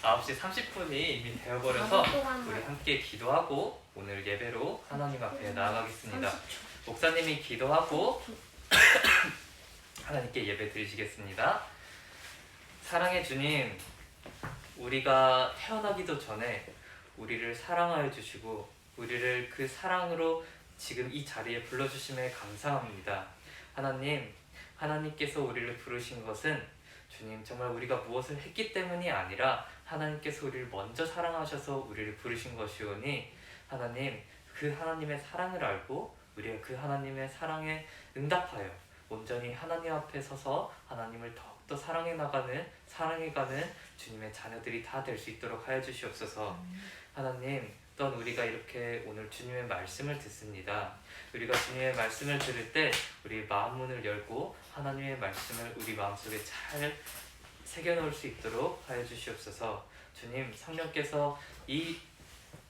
9시 30분이 이미 되어버려서 우리 함께 기도하고 오늘 예배로 하나님 앞에 나아가겠습니다. 목사님이 기도하고 하나님께 예배 드리시겠습니다. 사랑의 주님, 우리가 태어나기도 전에 우리를 사랑하여 주시고 우리를 그 사랑으로 지금 이 자리에 불러주심에 감사합니다. 하나님, 하나님께서 우리를 부르신 것은 주님 정말 우리가 무엇을 했기 때문이 아니라 하나님께서 우리를 먼저 사랑하셔서 우리를 부르신 것이오니 하나님, 그 하나님의 사랑을 알고 우리가 그 하나님의 사랑에 응답하여 온전히 하나님 앞에 서서 하나님을 더욱더 사랑해가는 주님의 자녀들이 다 될 수 있도록 하여 주시옵소서. 하나님, 또한 우리가 이렇게 오늘 주님의 말씀을 듣습니다. 우리가 주님의 말씀을 들을 때 우리 마음 문을 열고 하나님의 말씀을 우리 마음속에 잘 새겨놓을 수 있도록 하여 주시옵소서. 주님, 성령께서 이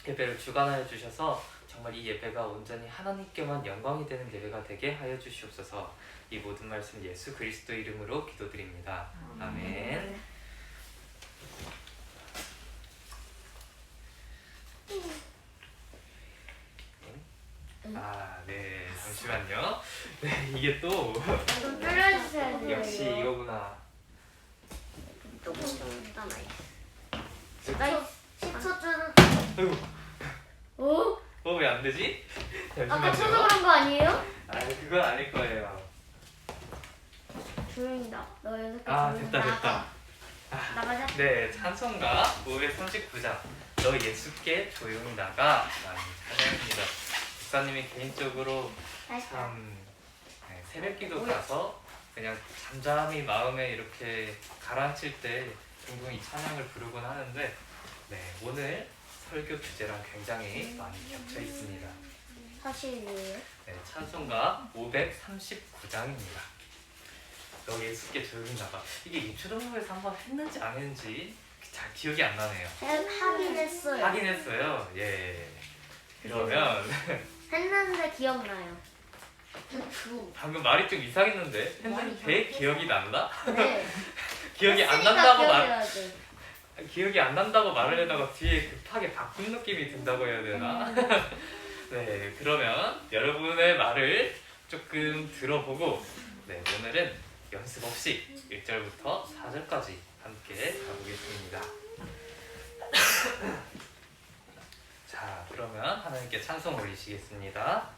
예배를 주관하여 주셔서 정말 이 예배가 온전히 하나님께만 영광이 되는 예배가 되게 하여 주시옵소서. 이 모든 말씀 예수 그리스도 이름으로 기도드립니다. 아멘. 네, 잠시만요. 네, 이게 또 좀 줄여주셔야 돼요. 역시 이거구나. 조금 나 10초 줄. 아이고, 오? 왜 안 되지? 아까 쳐서 잠시만요. 그런 거 아니에요? 아니, 그건 아닐 거예요. 조용히 너 여기서 됐다. 나가자. 네, 찬송가 539장 너 예수께 조용히 나가 라는 찬양입니다. 목사님이 개인적으로 참 새벽기도 가서 그냥 잠잠히 마음에 이렇게 가라앉힐 때 종종 이 찬양을 부르곤 하는데 오늘 설교 주제랑 굉장히 많이 겹쳐 있습니다. 사실이에요? 네, 찬송가 539장입니다. 너 예수께 조용히 나가. 이게 입초등학교에서 한번 했는지 안 했는지 잘 기억이 안 나네요. 하긴 했어요. 하긴 했어요. 예. 그러면 했는데 기억나요. 방금 말이 좀 이상했는데 했는데 기억이 난다? 네. 기억이 안 했으니까 난다고 기억해야지. 기억이 안 난다고 말을 해다가 뒤에 급하게 바꾼 느낌이 든다고 해야 되나? 네, 그러면 여러분의 말을 조금 들어보고 오늘은 연습 없이 1절부터 4절까지 함께 가보겠습니다. 자, 그러면 하나님께 찬송 올리시겠습니다.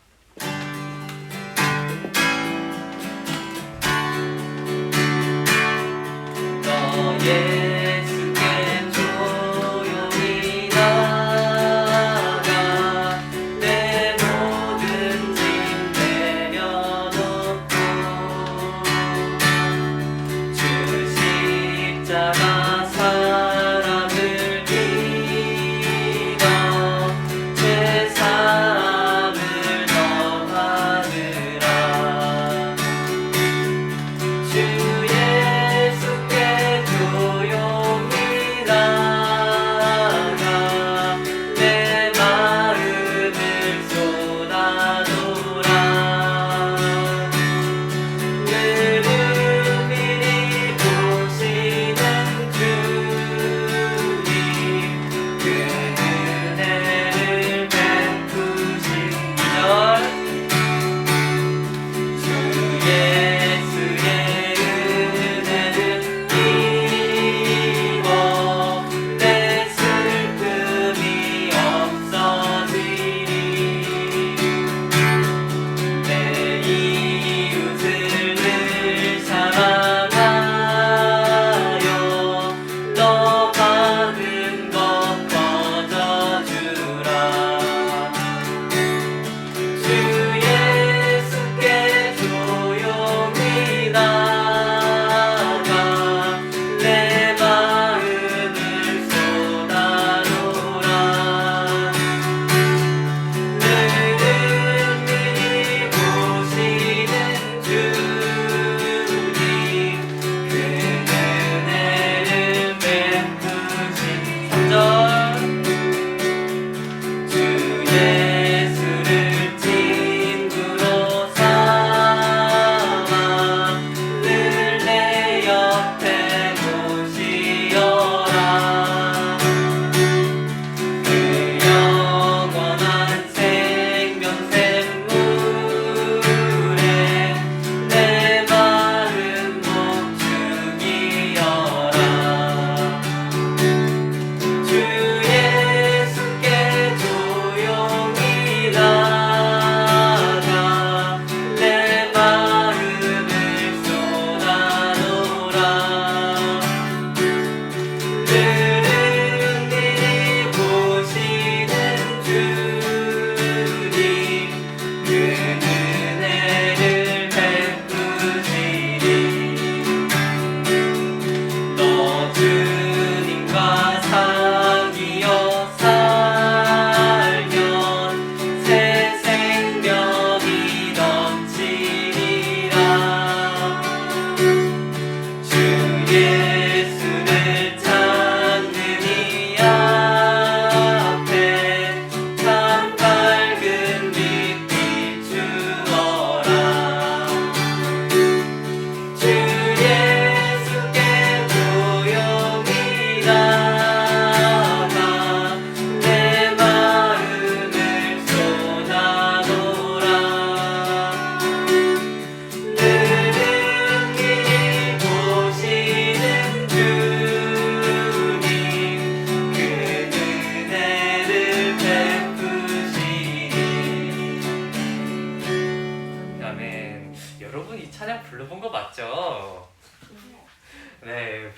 너 예수께 조용히 나가 내 모든 짐 내려놓고 주 십자가 사랑을 믿어 죄 사함을 더하느라 주 예수께 조용히 나가 내 마음을 쏟아놓으라 늘 은밀히 보시는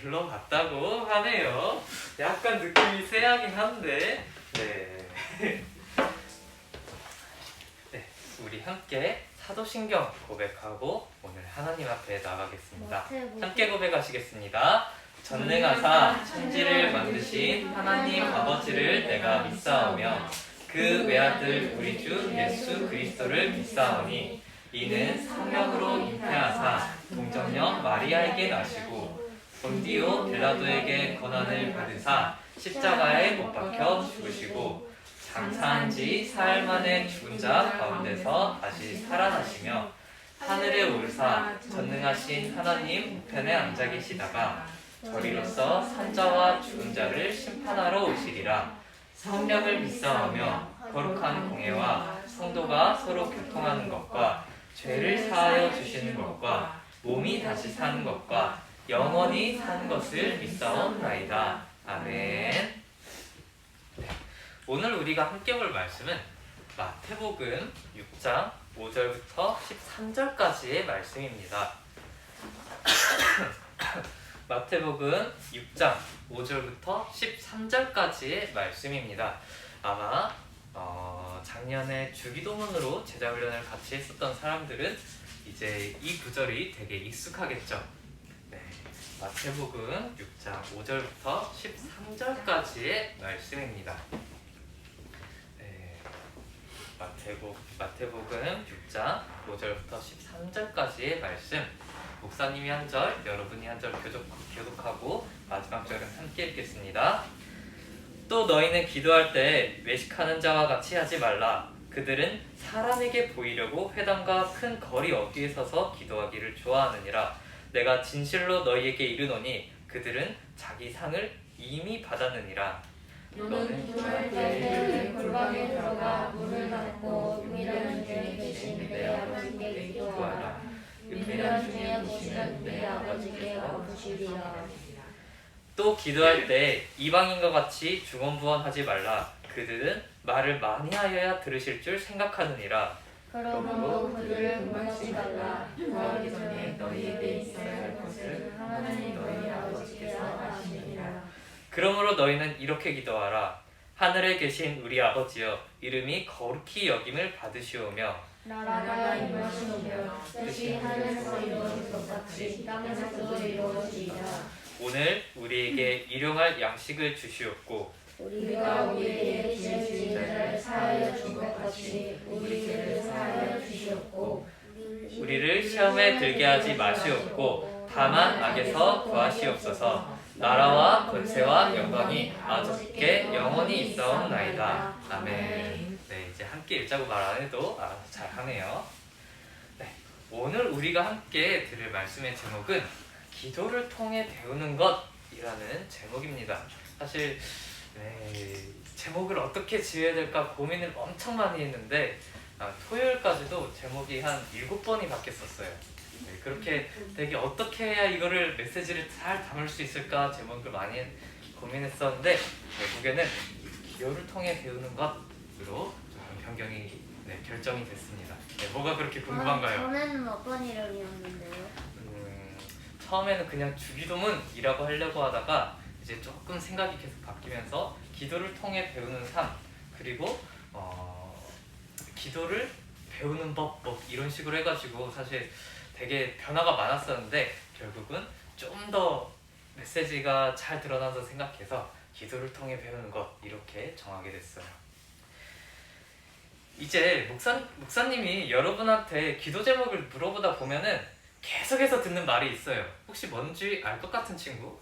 불러봤다고 하네요. 약간 느낌이 쎄하긴 한데 네. 네, 우리 함께 사도신경 고백하고 오늘 하나님 앞에 나가겠습니다. 함께 고백하시겠습니다. 전능하사 천지를 만드신 하나님 아버지를 내가 믿사오며 그 외아들 우리 주 예수 그리스도를 믿사오니 이는 성령으로 잉태하사 동정녀 마리아에게 나시고 본디오 빌라도에게 고난을 받으사 십자가에 못 박혀 죽으시고 장사한 지 사흘 만에 죽은 자 가운데서 다시 살아나시며 하늘에 오르사 전능하신 하나님 우편에 앉아 계시다가 저리로서 산자와 죽은 자를 심판하러 오시리라. 성령을 믿사오며 거룩한 공예와 성도가 서로 교통하는 것과 죄를 사하여 주시는 것과 몸이 다시 사는 것과 영원히 사는 것을 믿사옵나이다. 아멘. 오늘 우리가 함께 볼 말씀은 마태복음 6장 5절부터 13절까지의 말씀입니다. 마태복음 6장 5절부터 13절까지의 말씀입니다. 아마 작년에 주기도문으로 제자훈련을 같이 했었던 사람들은 이제 이 구절이 되게 익숙하겠죠. 네, 마태복음 6장 5절부터 13절까지의 말씀입니다. 네, 마태복음 6장 5절부터 13절까지의 말씀, 목사님이 한 절, 여러분이 한 절 교독하고 마지막 절은 함께 읽겠습니다. 또 너희는 기도할 때 외식하는 자와 같이 하지 말라. 그들은 사람에게 보이려고 회당과 큰 거리 어귀에 서서 기도하기를 좋아하느니라. 내가 진실로 너희에게 이르노니 그들은 자기 상을 이미 받았느니라. 너는 기도할 때 골방에 들어가 문을 닫고 은밀한 중에 계신 내 아버지께 기도하라. 은밀한 중에 보시는 내 아버지께 갚으시리라. 또 기도할 때 이방인과 같이 중언부언하지 말라. 그들은 말을 많이 하여야 들으실 줄 생각하느니라. 그러므로 그들을 공격하지 말라. 구하기 전에 너희에게 있어야 할 것을 하나님 너희 아버지께서 아시느니라. 그러므로 너희는 이렇게 기도하라. 하늘에 계신 우리 아버지여, 이름이 거룩히 여김을 받으시오며 나라가 임하시오며 뜻이 하늘에서 이루어진 것 같이 땅에서도 이루어지리라. 오늘 우리에게 일용할 양식을 주시옵고 우리가 우리에게 죄 지은 자를 사하여 준 것 같이 우리 죄를 사하여 주시옵고 우리를 시험에 들게 하지 마시옵고 다만 악에서 구하시옵소서. 나라와 권세와 영광이 아버지께 영원히 있사옵나이다. 아멘. 네, 이제 함께 읽자고 말 안 해도 알아서 잘 하네요. 네, 오늘 우리가 함께 들을 말씀의 제목은 기도를 통해 배우는 것이라는 제목입니다. 사실 제목을 어떻게 지어야 될까 고민을 엄청 많이 했는데 토요일까지도 제목이 한 7번이 바뀌었었어요. 네, 그렇게 되게 어떻게 해야 이거를 메시지를 잘 담을 수 있을까 제목을 많이 고민했었는데 결국에는 기도를 통해 배우는 것으로 조금 변경이 결정이 됐습니다. 네, 뭐가 그렇게 궁금한가요? 저는 어떤 이름이었는데요? 처음에는 그냥 주기도문이라고 하려고 하다가 이제 조금 생각이 계속 바뀌면서 기도를 통해 배우는 삶, 그리고 기도를 배우는 법 뭐 이런 식으로 해가지고 사실 되게 변화가 많았었는데 결국은 좀 더 메시지가 잘 드러나서 생각해서 기도를 통해 배우는 것 이렇게 정하게 됐어요. 이제 목사님이 여러분한테 기도 제목을 물어보다 보면은 계속해서 듣는 말이 있어요. 혹시 뭔지 알 것 같은 친구?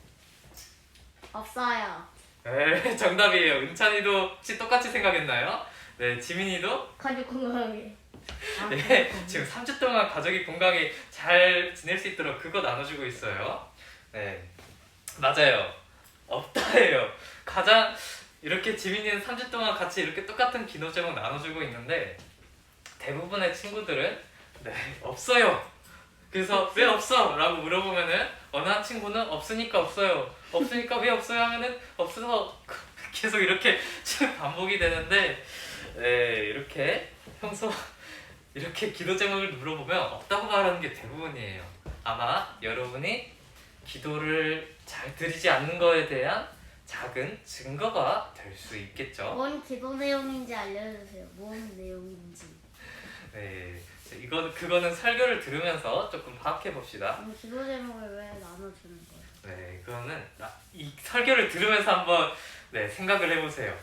없어요. 네, 정답이에요. 은찬이도 혹시 똑같이 생각했나요? 네, 지민이도? 가족 건강하게. 네, 지금 3주 동안 가족이 건강히 잘 지낼 수 있도록 그거 나눠주고 있어요. 네, 맞아요. 없다예요. 가장 이렇게 지민이는 3주 동안 같이 이렇게 똑같은 기도 제목 나눠주고 있는데 대부분의 친구들은 없어요. 그래서 왜 없어? 라고 물어보면은 어느 한 친구는 없으니까 없어요. 없으니까 왜 없어요? 하면은 없어서 계속 이렇게 반복이 되는데 이렇게 평소 이렇게 기도 제목을 물어보면 없다고 말하는 게 대부분이에요. 아마 여러분이 기도를 잘 드리지 않는 거에 대한 작은 증거가 될 수 있겠죠. 뭔 기도 내용인지 알려주세요. 뭔 내용인지. 네, 그거는 설교를 들으면서 조금 파악해 봅시다. 그럼 기도 제목을 왜 나눠주는 거예요? 네, 그거는 이 설교를 들으면서 한번 생각을 해보세요.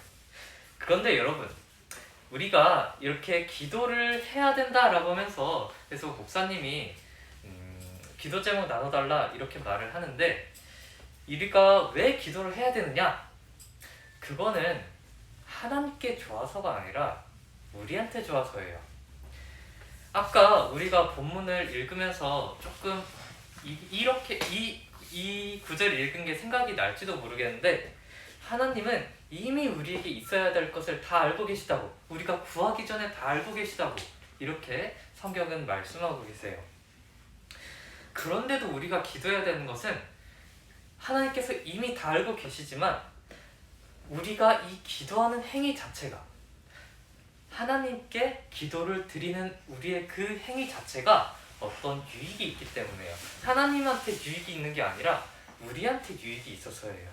그런데 여러분, 우리가 이렇게 기도를 해야 된다라고 하면서 그래서 목사님이 기도 제목 나눠달라 이렇게 말을 하는데 우리가 왜 기도를 해야 되느냐? 그거는 하나님께 좋아서가 아니라 우리한테 좋아서예요. 아까 우리가 본문을 읽으면서 조금 이렇게 이 구절을 읽은 게 생각이 날지도 모르겠는데 하나님은 이미 우리에게 있어야 될 것을 다 알고 계시다고, 우리가 구하기 전에 다 알고 계시다고 이렇게 성경은 말씀하고 계세요. 그런데도 우리가 기도해야 되는 것은 하나님께서 이미 다 알고 계시지만 우리가 이 기도하는 행위 자체가, 하나님께 기도를 드리는 우리의 그 행위 자체가 어떤 유익이 있기 때문에요. 하나님한테 유익이 있는 게 아니라 우리한테 유익이 있어서예요.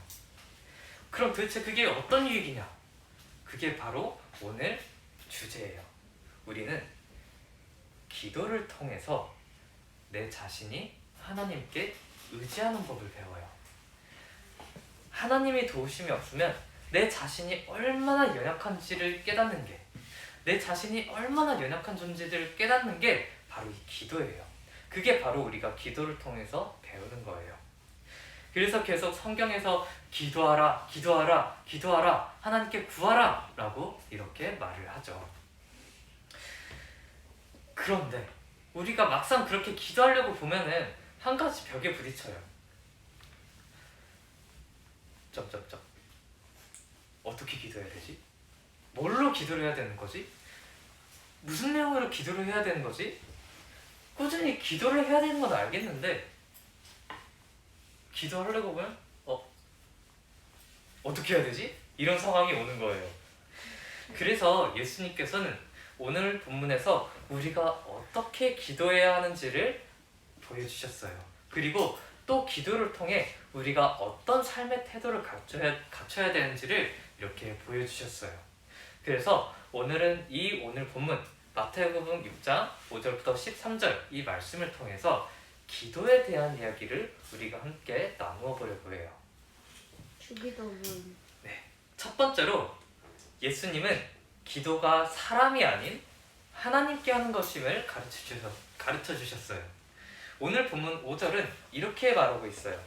그럼 도대체 그게 어떤 유익이냐? 그게 바로 오늘 주제예요. 우리는 기도를 통해서 내 자신이 하나님께 의지하는 법을 배워요. 하나님의 도우심이 없으면 내 자신이 얼마나 연약한지를 깨닫는 게, 내 자신이 얼마나 연약한 존재들을 깨닫는 게 바로 이 기도예요. 그게 바로 우리가 기도를 통해서 배우는 거예요. 그래서 계속 성경에서 기도하라, 기도하라, 기도하라, 하나님께 구하라 라고 이렇게 말을 하죠. 그런데 우리가 막상 그렇게 기도하려고 보면은 한 가지 벽에 부딪혀요. 점점점. 어떻게 기도해야 되지? 뭘로 기도를 해야 되는 거지? 무슨 내용으로 기도를 해야 되는 거지? 꾸준히 기도를 해야 되는 건 알겠는데 기도하려고 보면 어떻게 해야 되지? 이런 상황이 오는 거예요. 그래서 예수님께서는 오늘 본문에서 우리가 어떻게 기도해야 하는지를 보여주셨어요. 그리고 또 기도를 통해 우리가 어떤 삶의 태도를 갖춰야 되는지를 이렇게 보여주셨어요. 그래서 오늘은 오늘 본문 마태복음 6장 5절부터 13절 이 말씀을 통해서 기도에 대한 이야기를 우리가 함께 나누어 보려고 해요. 주기도문. 첫 번째로 예수님은 기도가 사람이 아닌 하나님께 하는 것임을 가르쳐 주셨어요. 오늘 본문 5절은 이렇게 말하고 있어요.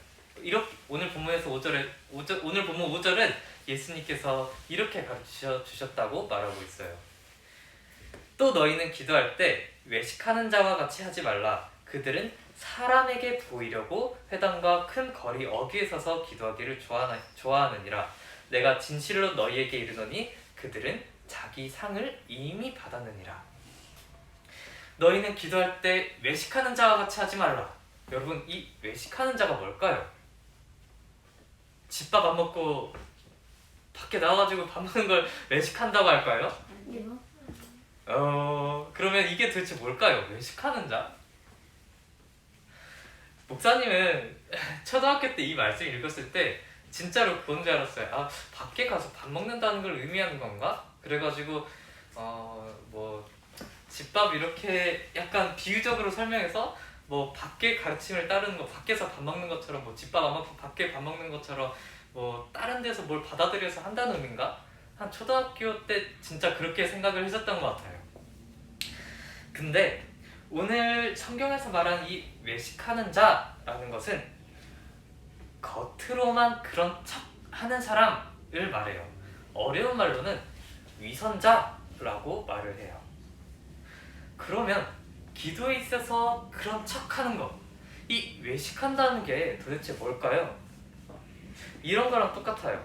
오늘 본문 5절은 예수님께서 이렇게 가르쳐 주셨다고 말하고 있어요. 또 너희는 기도할 때 외식하는 자와 같이 하지 말라. 그들은 사람에게 보이려고 회당과 큰 거리 어귀에 서서 기도하기를 좋아하느니라. 내가 진실로 너희에게 이르노니 그들은 자기 상을 이미 받았느니라. 너희는 기도할 때 외식하는 자와 같이 하지 말라. 여러분, 이 외식하는 자가 뭘까요? 집밥 안 먹고 밖에 나와가지고 밥 먹는 걸 외식한다고 할까요? 아니요. 그러면 이게 도대체 뭘까요? 외식하는 자? 목사님은 초등학교 때 이 말씀 읽었을 때 진짜로 그건 줄 알았어요. 아, 밖에 가서 밥 먹는다는 걸 의미하는 건가? 그래가지고 뭐 집밥 이렇게 약간 비유적으로 설명해서 뭐 밖에 가르침을 따르는 거, 밖에서 밥 먹는 것처럼, 뭐 집밥 안 먹고 밖에 밥 먹는 것처럼 뭐 다른 데서 뭘 받아들여서 한다는 의미인가? 한 초등학교 때 진짜 그렇게 생각을 했었던 것 같아요. 근데 오늘 성경에서 말한 이 외식하는 자라는 것은 겉으로만 그런 척 하는 사람을 말해요. 어려운 말로는 위선자라고 말을 해요. 그러면 기도에 있어서 그런 척 하는 거, 이 외식한다는 게 도대체 뭘까요? 이런 거랑 똑같아요.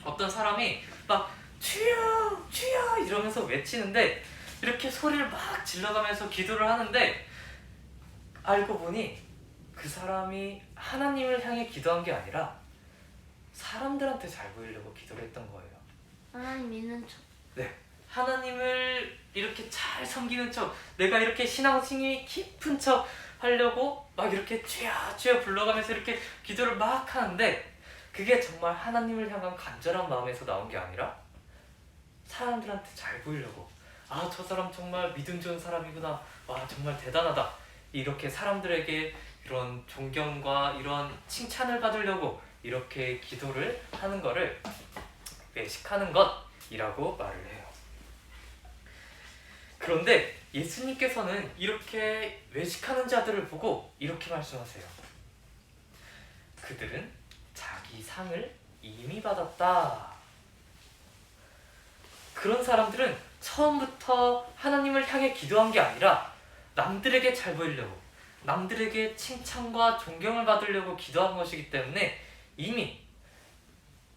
어떤 사람이 막 주여 주여 이러면서 외치는데 이렇게 소리를 막 질러가면서 기도를 하는데 알고 보니 그 사람이 하나님을 향해 기도한 게 아니라 사람들한테 잘 보이려고 기도를 했던 거예요. 하나님 믿는 척. 네, 하나님을 이렇게 잘 섬기는 척, 내가 이렇게 신앙심이 깊은 척 하려고 막 이렇게 주여 불러가면서 이렇게 기도를 막 하는데 그게 정말 하나님을 향한 간절한 마음에서 나온 게 아니라 사람들한테 잘 보이려고, 아, 저 사람 정말 믿음 좋은 사람이구나, 와, 정말 대단하다, 이렇게 사람들에게 이런 존경과 이런 칭찬을 받으려고 이렇게 기도를 하는 거를 외식하는 것이라고 말을 해요. 그런데 예수님께서는 이렇게 외식하는 자들을 보고 이렇게 말씀하세요. 그들은 자기 상을 이미 받았다. 그런 사람들은 처음부터 하나님을 향해 기도한 게 아니라 남들에게 잘 보이려고, 남들에게 칭찬과 존경을 받으려고 기도한 것이기 때문에 이미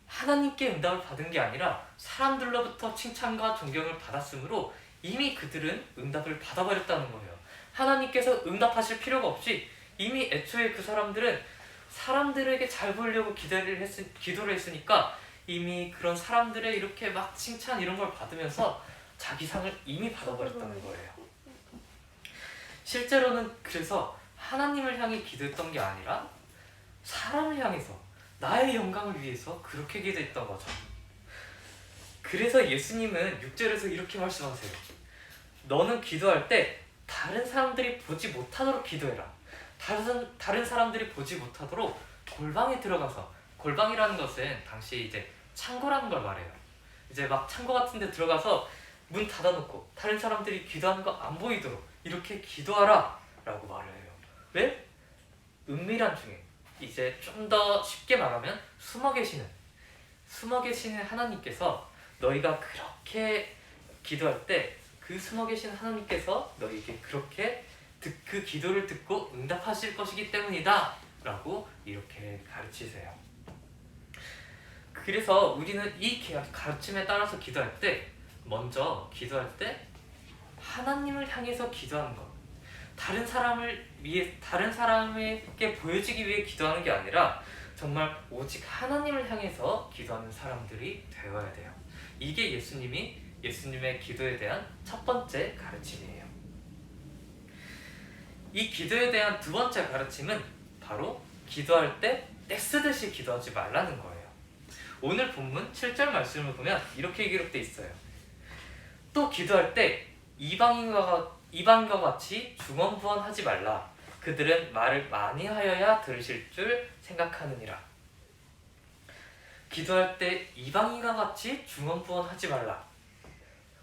하나님께 응답을 받은 게 아니라 사람들로부터 칭찬과 존경을 받았으므로 이미 그들은 응답을 받아버렸다는 거예요. 하나님께서 응답하실 필요가 없이 이미 애초에 그 사람들은 사람들에게 잘 보이려고 기도를 했으니까 이미 그런 사람들의 이렇게 막 칭찬 이런 걸 받으면서 자기 상을 이미 받아버렸다는 거예요. 실제로는 그래서 하나님을 향해 기도했던 게 아니라 사람을 향해서 나의 영광을 위해서 그렇게 기도했던 거죠. 그래서 예수님은 6절에서 이렇게 말씀하세요. 너는 기도할 때 다른 사람들이 보지 못하도록 기도해라. 다른 사람들이 보지 못하도록 골방에 들어가서, 골방이라는 것은 당시 이제 창고라는 걸 말해요. 이제 막 창고 같은 데 들어가서 문 닫아놓고 다른 사람들이 기도하는 거 안 보이도록 이렇게 기도하라 라고 말을 해요. 왜? 은밀한 중에, 이제 좀 더 쉽게 말하면 숨어 계시는 하나님께서 너희가 그렇게 기도할 때 그 숨어 계신 하나님께서 너희에게 그렇게 그 기도를 듣고 응답하실 것이기 때문이다 라고 이렇게 가르치세요. 그래서 우리는 이 가르침에 따라서 기도할 때, 먼저 기도할 때 하나님을 향해서 기도하는 것, 다른 사람에게 보여지기 위해 기도하는 게 아니라 정말 오직 하나님을 향해서 기도하는 사람들이 되어야 돼요. 이게 예수님의 기도에 대한 첫 번째 가르침이에요. 이 기도에 대한 두 번째 가르침은 바로 기도할 때 떼쓰듯이 기도하지 말라는 거예요. 오늘 본문 7절 말씀을 보면 이렇게 기록되어 있어요. 또 기도할 때 이방인과 같이 중언부언하지 말라. 그들은 말을 많이 하여야 들으실 줄 생각하느니라. 기도할 때 이방인과 같이 중언부언하지 말라.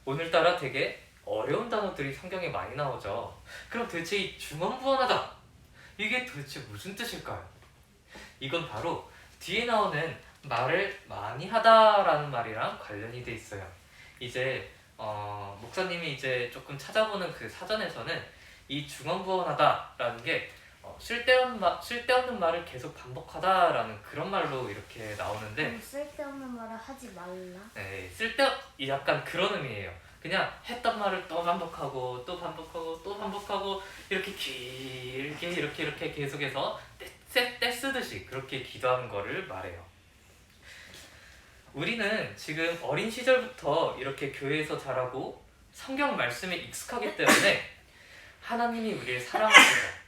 오늘따라 되게 어려운 단어들이 성경에 많이 나오죠. 그럼 도대체 이 중언부언하다, 이게 도대체 무슨 뜻일까요? 이건 바로 뒤에 나오는 말을 많이 하다라는 말이랑 관련이 돼 있어요. 이제 목사님이 이제 조금 찾아보는 그 사전에서는 이 중언부언하다라는 게 쓸데없는 말을 계속 반복하다라는 그런 말로 이렇게 나오는데, 쓸데없는 말을 하지 말라. 네, 약간 그런 의미예요. 그냥 했던 말을 또 반복하고 또 반복하고 또 반복하고 이렇게 길게 이렇게 계속해서 떼쓰듯이 그렇게 기도하는 거를 말해요. 우리는 지금 어린 시절부터 이렇게 교회에서 자라고 성경 말씀에 익숙하기 때문에 하나님이 우리를 사랑하셔서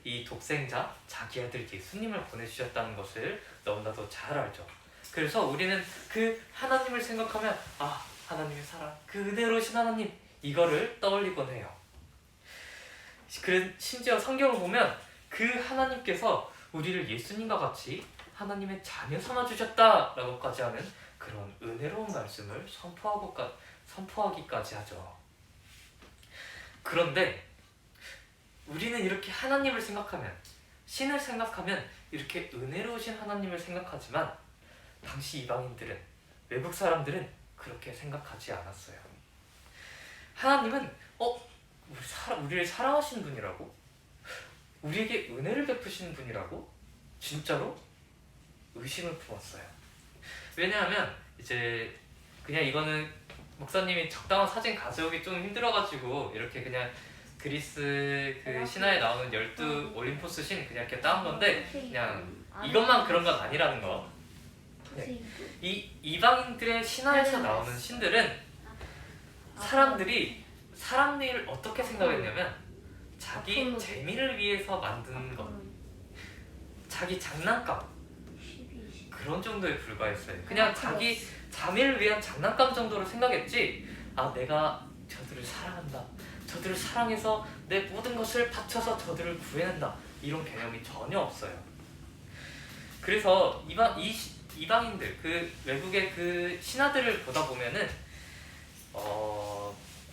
이 독생자, 자기 아들 예수님을 보내주셨다는 것을 너무나도 잘 알죠. 그래서 우리는 그 하나님을 생각하면 하나님의 사랑, 그 은혜로우신 하나님, 이거를 떠올리곤 해요. 심지어 성경을 보면 그 하나님께서 우리를 예수님과 같이 하나님의 자녀 삼아주셨다라고까지 하는 그런 은혜로운 말씀을 선포하기까지 하죠. 그런데 우리는 이렇게 하나님을 생각하면, 신을 생각하면 이렇게 은혜로우신 하나님을 생각하지만 당시 이방인들은, 외국 사람들은 그렇게 생각하지 않았어요. 하나님은 우리를 사랑하시는 분이라고? 우리에게 은혜를 베푸시는 분이라고? 진짜로? 의심을 품었어요. 왜냐하면 이제 그냥 이거는 목사님이 적당한 사진 가져오기 좀 힘들어가지고 이렇게 그냥 그리스 그 신화에 나오는 12 올림포스 신 그냥 이렇게 따온 건데, 그냥 이것만 그런 건 아니라는 거. 네. 이 이방인들의 신화에서 나오는 신들은 사람들이 사람 일을 어떻게 생각했냐면 자기 앞으로. 재미를 위해서 만든 것, 자기 장난감 12. 그런 정도에 불과했어요. 그냥 자기 자매를 위한 장난감 정도로 생각했지, 아 내가 저들을 사랑한다, 저들을 사랑해서 내 모든 것을 바쳐서 저들을 구해낸다, 이런 개념이 전혀 없어요. 그래서 이방인들, 그 외국의 그 신하들을 보다 보면은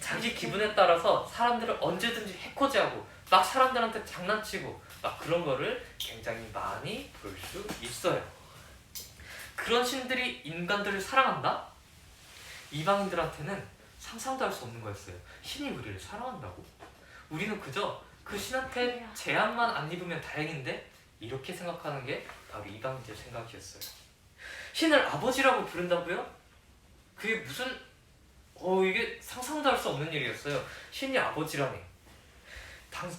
자기 기분에 따라서 사람들을 언제든지 해코지하고 막 사람들한테 장난치고 막 그런 거를 굉장히 많이 볼 수 있어요. 그런 신들이 인간들을 사랑한다? 이방인들한테는 상상도 할 수 없는 거였어요. 신이 우리를 사랑한다고? 우리는 그저 그 신한테 재앙만 안 입으면 다행인데, 이렇게 생각하는 게 바로 이방인들 생각이었어요. 신을 아버지라고 부른다고요? 그게 무슨 이게 상상도 할 수 없는 일이었어요. 신이 아버지라니.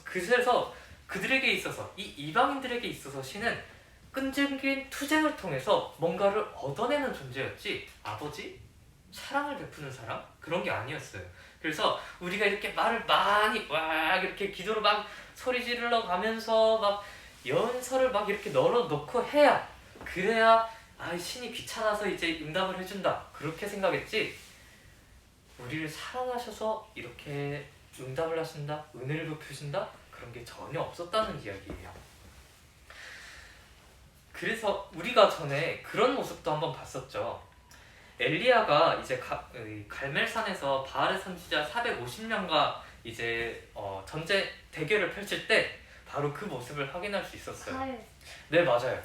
그래서 그들에게 있어서, 이 이방인들에게 있어서 신은 끈질긴 투쟁을 통해서 뭔가를 얻어내는 존재였지, 아버지? 사랑을 베푸는 사람? 그런 게 아니었어요. 그래서 우리가 이렇게 말을 많이 막 이렇게 기도를 막 소리 지르러 가면서 막 연설을 막 이렇게 널어놓고 해야, 그래야 신이 귀찮아서 이제 응답을 해준다, 그렇게 생각했지, 우리를 사랑하셔서 이렇게 응답을 하신다, 은혜를 베푸신다, 그런 게 전혀 없었다는 이야기예요. 그래서 우리가 전에 그런 모습도 한번 봤었죠. 엘리야가 이제 갈멜산에서 바알의 선지자 450명과 이제 전제 대결을 펼칠 때 바로 그 모습을 확인할 수 있었어요. 칼. 네, 맞아요.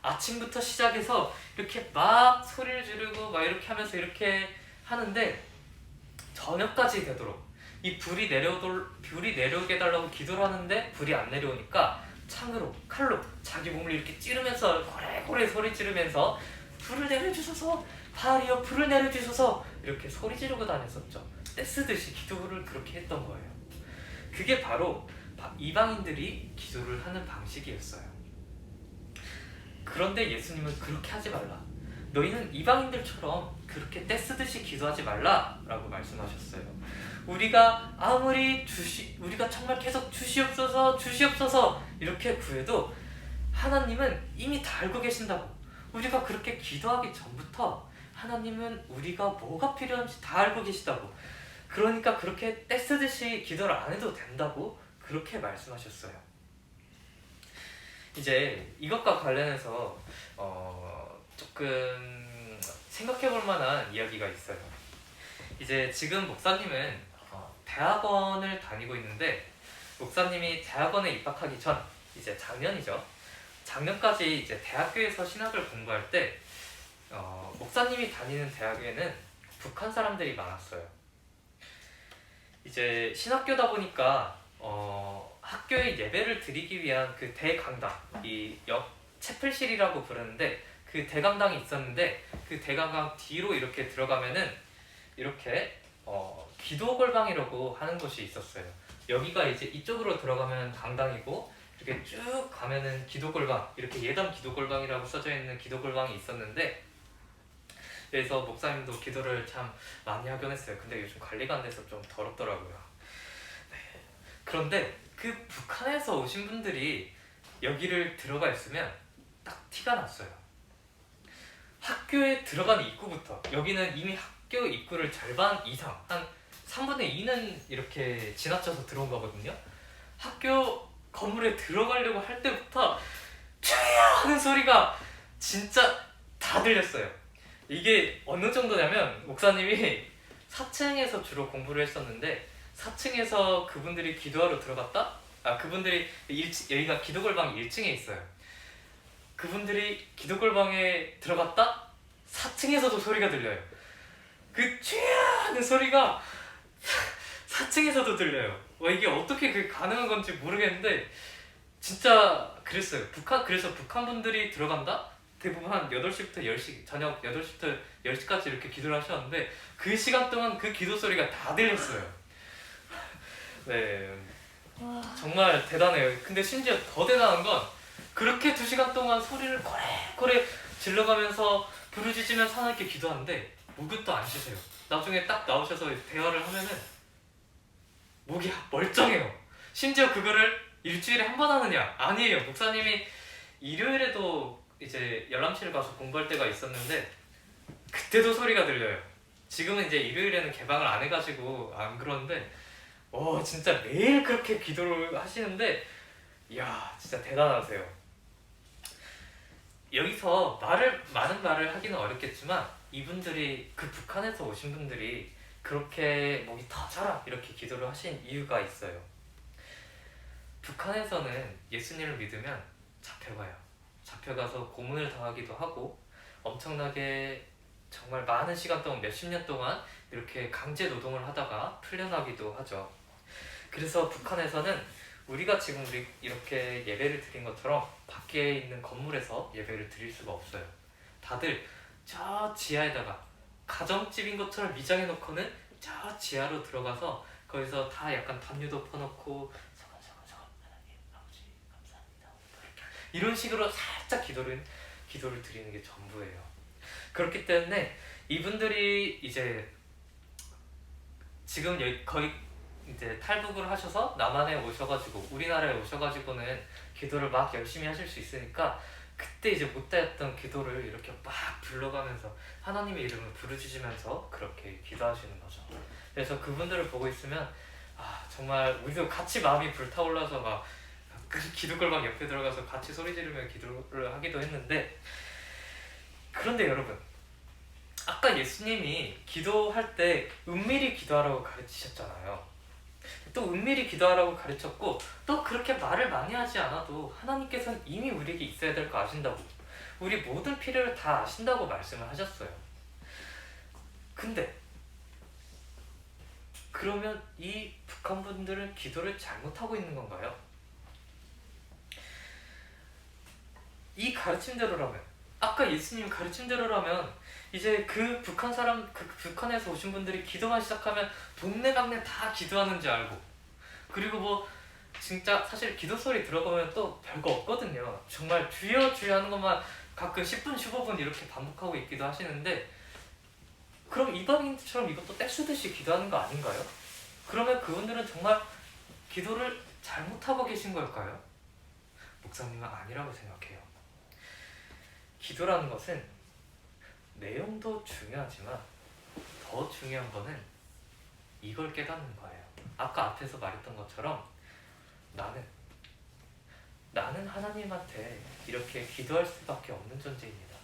아침부터 시작해서 이렇게 막 소리를 지르고 막 이렇게 하면서 이렇게 하는데, 저녁까지 되도록 이 불이 내려오게 달라고 기도를 하는데 불이 안 내려오니까 창으로, 칼로 자기 몸을 이렇게 찌르면서 고래고래 소리 지르면서 불을 내려주소서, 바알이여 불을 내려주소서, 이렇게 소리 지르고 다녔었죠. 떼쓰듯이 기도를 그렇게 했던 거예요. 그게 바로 이방인들이 기도를 하는 방식이었어요. 그런데 예수님은 그렇게 하지 말라, 너희는 이방인들처럼 그렇게 떼쓰듯이 기도하지 말라 라고 말씀하셨어요. 우리가 아무리 우리가 정말 계속 주시옵소서 이렇게 구해도 하나님은 이미 다 알고 계신다고. 우리가 그렇게 기도하기 전부터 하나님은 우리가 뭐가 필요한지 다 알고 계시다고. 그러니까 그렇게 떼쓰듯이 기도를 안 해도 된다고 그렇게 말씀하셨어요. 이제 이것과 관련해서 조금 생각해볼 만한 이야기가 있어요. 이제 지금 목사님은 대학원을 다니고 있는데, 목사님이 대학원에 입학하기 전, 이제 작년이죠. 작년까지 이제 대학교에서 신학을 공부할 때 목사님이 다니는 대학에는 북한 사람들이 많았어요. 이제 신학교다 보니까 학교에 예배를 드리기 위한 그 대강당, 이 채플실이라고 부르는데, 그 대강당이 있었는데, 그 대강당 뒤로 이렇게 들어가면은 이렇게 기도골방이라고 하는 곳이 있었어요. 여기가 이제 이쪽으로 들어가면 강당이고, 이렇게 쭉 가면은 기도골방, 이렇게 예담 기도골방이라고 써져 있는 기도골방이 있었는데, 그래서 목사님도 기도를 참 많이 하긴 했어요. 근데 요즘 관리가 안 돼서 좀 더럽더라고요. 네. 그런데 그 북한에서 오신 분들이 여기를 들어가 있으면 딱 티가 났어요. 학교에 들어가는 입구부터, 여기는 이미 학교 입구를 절반 이상, 한 3분의 2는 이렇게 지나쳐서 들어온 거거든요. 학교 건물에 들어가려고 할 때부터 쭈야 하는 소리가 진짜 다 들렸어요. 이게 어느 정도냐면, 목사님이 4층에서 주로 공부를 했었는데, 4층에서 그분들이 기도하러 들어갔다? 그분들이 여기가 기도골방이 1층에 있어요. 그분들이 기도골방에 들어갔다? 4층에서도 소리가 들려요. 그 쥐야 하는 소리가 4층에서도 들려요. 이게 어떻게 그게 가능한 건지 모르겠는데 진짜 그랬어요. 그래서 북한 분들이 들어간다? 대부분 한 8시부터 10시, 저녁 8시부터 10시까지 이렇게 기도를 하셨는데, 그 시간 동안 그 기도 소리가 다 들렸어요. 네, 정말 대단해요. 근데 심지어 더 대단한 건, 그렇게 2시간 동안 소리를 고래고래 질러가면서 부르짖으면서 하나님께 기도하는데 목욕도 안 쉬세요. 나중에 딱 나오셔서 대화를 하면은 목이 멀쩡해요. 심지어 그거를 일주일에 한 번 하느냐? 아니에요. 목사님이 일요일에도 이제 열람실 가서 공부할 때가 있었는데 그때도 소리가 들려요. 지금은 이제 일요일에는 개방을 안 해가지고 안 그러는데 진짜 매일 그렇게 기도를 하시는데 이야 진짜 대단하세요. 여기서 많은 말을 하기는 어렵겠지만 이분들이 그 북한에서 오신 분들이 그렇게 목이 터져라 이렇게 기도를 하신 이유가 있어요. 북한에서는 예수님을 믿으면 잡혀가요. 잡혀가서 고문을 당하기도 하고 엄청나게 정말 많은 시간 동안 몇십 년 동안 이렇게 강제 노동을 하다가 풀려나기도 하죠. 그래서 북한에서는 우리가 지금 이렇게 예배를 드린 것처럼 밖에 있는 건물에서 예배를 드릴 수가 없어요. 다들 저 지하에다가 가정집인 것처럼 미장해 놓고는 저 지하로 들어가서 거기서 다 약간 담요도 퍼놓고 서건서건 하나님 아버지 감사합니다 이런 식으로 살짝 기도를 드리는 게 전부예요. 그렇기 때문에 이분들이 이제 지금 거의 이제 탈북을 하셔서 남한에 오셔가지고 우리나라에 오셔가지고는 기도를 막 열심히 하실 수 있으니까 그때 이제 못했던 기도를 이렇게 막 불러가면서 하나님의 이름을 부르짖으면서 그렇게 기도하시는 거죠. 그래서 그분들을 보고 있으면 정말 우리도 같이 마음이 불타올라서 막 기도걸방 옆에 들어가서 같이 소리 지르며 기도를 하기도 했는데, 그런데 여러분, 아까 예수님이 기도할 때 은밀히 기도하라고 가르치셨잖아요. 또 은밀히 기도하라고 가르쳤고, 또 그렇게 말을 많이 하지 않아도 하나님께서는 이미 우리에게 있어야 될 거 아신다고, 우리 모든 필요를 다 아신다고 말씀을 하셨어요. 근데 그러면 이 북한 분들은 기도를 잘못하고 있는 건가요? 이 가르침대로라면, 아까 예수님 가르침대로라면 이제 그 북한에서 오신 분들이 기도만 시작하면 동네방네 다 기도하는 줄 알고, 그리고 뭐 진짜 사실 기도 소리 들어보면 또 별거 없거든요. 정말 주여 주여 하는 것만 가끔 10분 15분 이렇게 반복하고 있기도 하시는데, 그럼 이방인처럼 이것도 떼쓰듯이 기도하는 거 아닌가요? 그러면 그분들은 정말 기도를 잘못하고 계신 걸까요? 목사님은 아니라고 생각해요. 기도라는 것은 내용도 중요하지만 더 중요한 거는 이걸 깨닫는 거예요. 아까 앞에서 말했던 것처럼 나는 하나님한테 이렇게 기도할 수밖에 없는 존재입니다.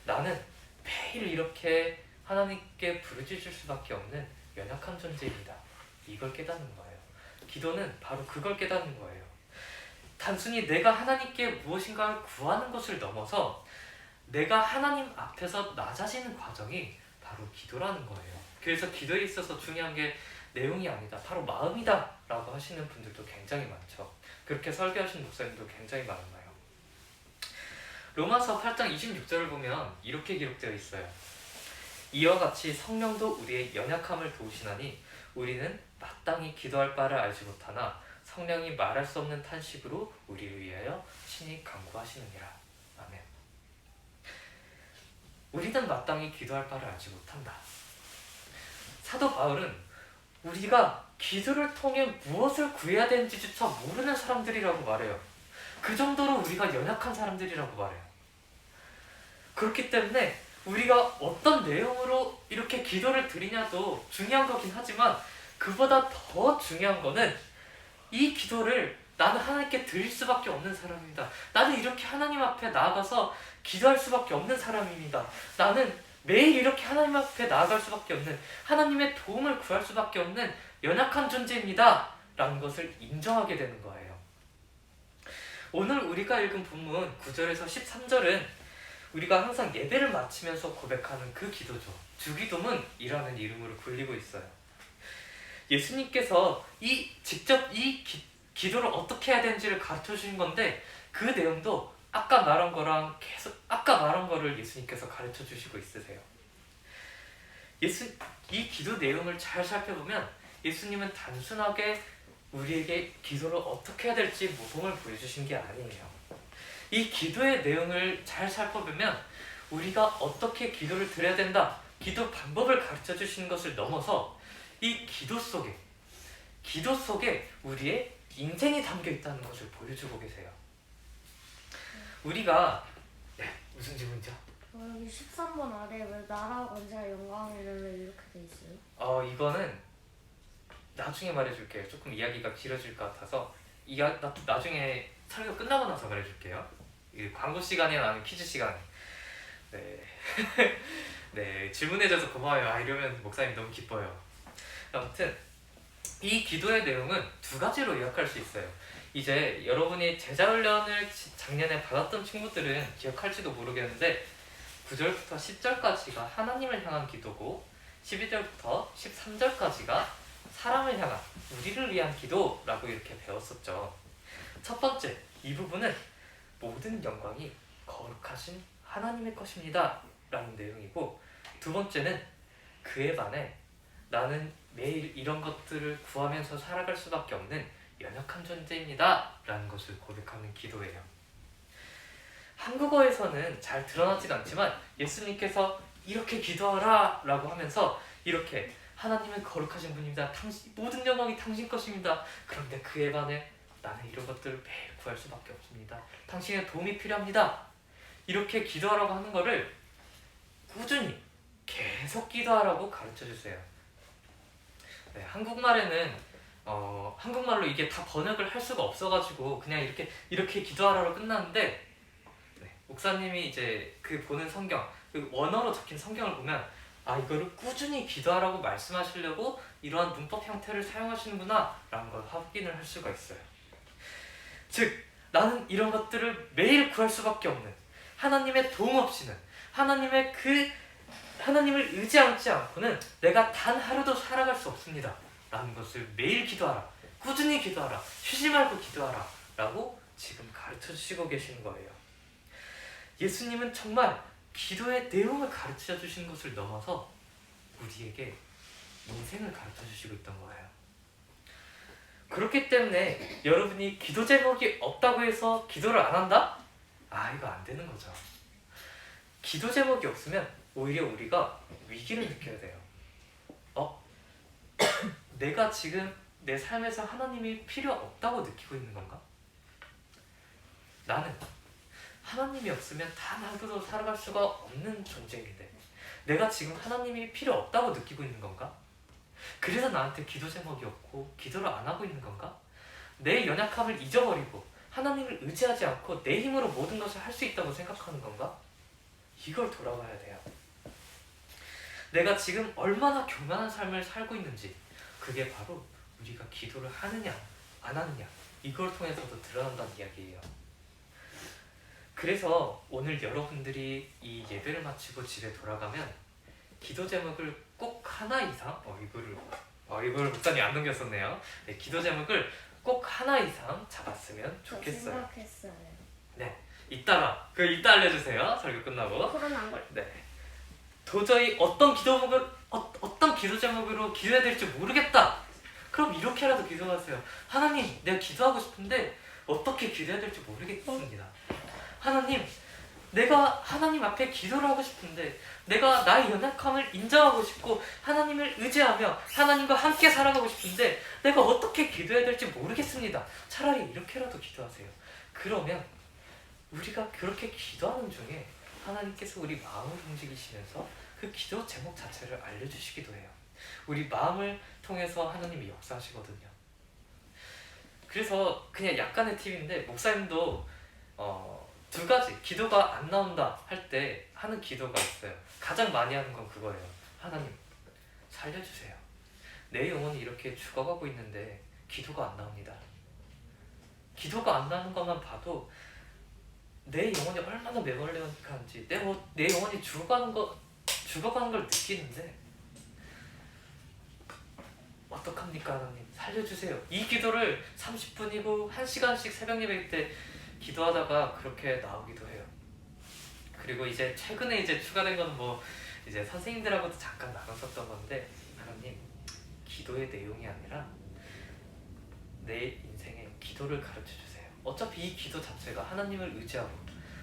나는 매일 이렇게 하나님께 부르짖을 수밖에 없는 연약한 존재입니다. 이걸 깨닫는 거예요. 기도는 바로 그걸 깨닫는 거예요. 단순히 내가 하나님께 무엇인가를 구하는 것을 넘어서 내가 하나님 앞에서 낮아지는 과정이 바로 기도라는 거예요. 그래서 기도에 있어서 중요한 게 내용이 아니다, 바로 마음이다 라고 하시는 분들도 굉장히 많죠. 그렇게 설교하시는 목사님도 굉장히 많아요. 로마서 8장 26절을 보면 이렇게 기록되어 있어요. 이와 같이 성령도 우리의 연약함을 도우시나니 우리는 마땅히 기도할 바를 알지 못하나 성령이 말할 수 없는 탄식으로 우리를 위하여 친히 간구하시느니라. 아멘. 우리는 마땅히 기도할 바를 알지 못한다. 사도 바울은 우리가 기도를 통해 무엇을 구해야 되는지조차 모르는 사람들이라고 말해요. 그 정도로 우리가 연약한 사람들이라고 말해요. 그렇기 때문에 우리가 어떤 내용으로 이렇게 기도를 드리냐도 중요한 거긴 하지만, 그보다 더 중요한 거는 이 기도를 나는 하나님께 드릴 수밖에 없는 사람입니다. 나는 이렇게 하나님 앞에 나아가서 기도할 수밖에 없는 사람입니다. 나는 매일 이렇게 하나님 앞에 나아갈 수밖에 없는, 하나님의 도움을 구할 수밖에 없는 연약한 존재입니다 라는 것을 인정하게 되는 거예요. 오늘 우리가 읽은 본문 9절에서 13절은 우리가 항상 예배를 마치면서 고백하는 그 기도죠. 주기도문이라는 이름으로 불리고 있어요. 예수님께서 직접 이 기도를 어떻게 해야 되는지를 가르쳐 주신 건데, 그 내용도 아까 말한 거를 예수님께서 가르쳐 주시고 있으세요. 이 기도 내용을 잘 살펴보면 예수님은 단순하게 우리에게 기도를 어떻게 해야 될지 모범을 보여주신 게 아니에요. 이 기도의 내용을 잘 살펴보면 우리가 어떻게 기도를 드려야 된다, 기도 방법을 가르쳐 주시는 것을 넘어서 이 기도 속에 우리의 인생이 담겨 있다는 것을 보여주고 계세요. 우리가 무슨 질문이죠? 여기 13번 아래 왜 나라 권세와 영광이를 왜 이렇게 돼 있어요? 이거는 나중에 말해줄게요. 조금 이야기가 길어질 것 같아서 나중에 설교 끝나고 나서 말해줄게요. 이 광고 시간이 아니면 퀴즈 시간. 네. 네, 질문해줘서 고마워요. 이러면 목사님 너무 기뻐요. 아무튼 이 기도의 내용은 두 가지로 요약할 수 있어요. 이제 여러분이 제자훈련을 작년에 받았던 친구들은 기억할지도 모르겠는데 9절부터 10절까지가 하나님을 향한 기도고 12절부터 13절까지가 사람을 향한 우리를 위한 기도라고 이렇게 배웠었죠. 첫 번째, 이 부분은 모든 영광이 거룩하신 하나님의 것입니다 라는 내용이고, 두 번째는 그에 반해 나는 매일 이런 것들을 구하면서 살아갈 수밖에 없는 연약한 존재입니다 라는 것을 고백하는 기도예요. 한국어에서는 잘 드러나진 않지만 예수님께서 이렇게 기도하라 라고 하면서 이렇게 하나님은 거룩하신 분입니다. 모든 영광이 당신 것입니다. 그런데 그에 반해 나는 이런 것들을 매일 구할 수밖에 없습니다. 당신의 도움이 필요합니다. 이렇게 기도하라고 하는 거를 꾸준히 계속 기도하라고 가르쳐주세요. 네, 한국말에는 한국말로 이게 다 번역을 할 수가 없어가지고 그냥 이렇게 기도하라로 끝나는데, 네, 목사님이 이제 그 보는 성경, 그 원어로 적힌 성경을 보면 이거를 꾸준히 기도하라고 말씀하시려고 이러한 문법 형태를 사용하시는구나 라는 걸 확인을 할 수가 있어요. 즉 나는 이런 것들을 매일 구할 수밖에 없는, 하나님의 도움 없이는, 하나님을 의지하지 않고는 내가 단 하루도 살아갈 수 없습니다 라는 것을 매일 기도하라, 꾸준히 기도하라, 쉬지 말고 기도하라 라고 지금 가르쳐 주시고 계시는 거예요. 예수님은 정말 기도의 내용을 가르쳐 주신 것을 넘어서 우리에게 인생을 가르쳐 주시고 있던 거예요. 그렇기 때문에 여러분이 기도 제목이 없다고 해서 기도를 안 한다? 이거 안 되는 거죠. 기도 제목이 없으면 오히려 우리가 위기를 느껴야 돼요. 내가 지금 내 삶에서 하나님이 필요 없다고 느끼고 있는 건가? 나는 하나님이 없으면 단 하루도 살아갈 수가 없는 존재인데 내가 지금 하나님이 필요 없다고 느끼고 있는 건가? 그래서 나한테 기도 제목이 없고 기도를 안 하고 있는 건가? 내 연약함을 잊어버리고 하나님을 의지하지 않고 내 힘으로 모든 것을 할 수 있다고 생각하는 건가? 이걸 돌아봐야 돼요. 내가 지금 얼마나 교만한 삶을 살고 있는지, 그게 바로 우리가 기도를 하느냐 안 하느냐 이걸 통해서도 드러난다는 이야기예요. 그래서 오늘 여러분들이 이 예배를 마치고 집에 돌아가면 기도 제목을 꼭 하나 이상 이걸 목사님 안 넘겼었네요. 네, 기도 제목을 꼭 하나 이상 잡았으면 좋겠어요. 생각했어요. 네, 이따 알려주세요. 설교 끝나고. 코로나 걸. 네, 도저히 어떤 기도 제목으로 기도해야 될지 모르겠다. 그럼 이렇게라도 기도하세요. 하나님, 내가 기도하고 싶은데 어떻게 기도해야 될지 모르겠습니다. 하나님, 내가 하나님 앞에 기도를 하고 싶은데 내가 나의 연약함을 인정하고 싶고 하나님을 의지하며 하나님과 함께 살아가고 싶은데 내가 어떻게 기도해야 될지 모르겠습니다. 차라리 이렇게라도 기도하세요. 그러면 우리가 그렇게 기도하는 중에 하나님께서 우리 마음을 움직이시면서 그 기도 제목 자체를 알려주시기도 해요. 우리 마음을 통해서 하나님이 역사하시거든요. 그래서 그냥 약간의 팁인데, 목사님도 두 가지, 기도가 안 나온다 할 때 하는 기도가 있어요. 가장 많이 하는 건 그거예요. 하나님, 살려주세요. 내 영혼이 이렇게 죽어가고 있는데 기도가 안 나옵니다. 기도가 안 나는 것만 봐도 내 영혼이 얼마나 메말라한지, 내 영혼이 죽어가는 걸 느끼는데 어떡합니까? 하나님, 살려주세요. 이 기도를 30분이고 1시간씩 새벽 예배 때 기도하다가 그렇게 나오기도 해요. 그리고 이제 최근에 추가된 건 이제 선생님들하고도 잠깐 나눴었던 건데, 하나님, 기도의 내용이 아니라 내 인생에 기도를 가르쳐 주세요. 어차피 이 기도 자체가 하나님을 의지하고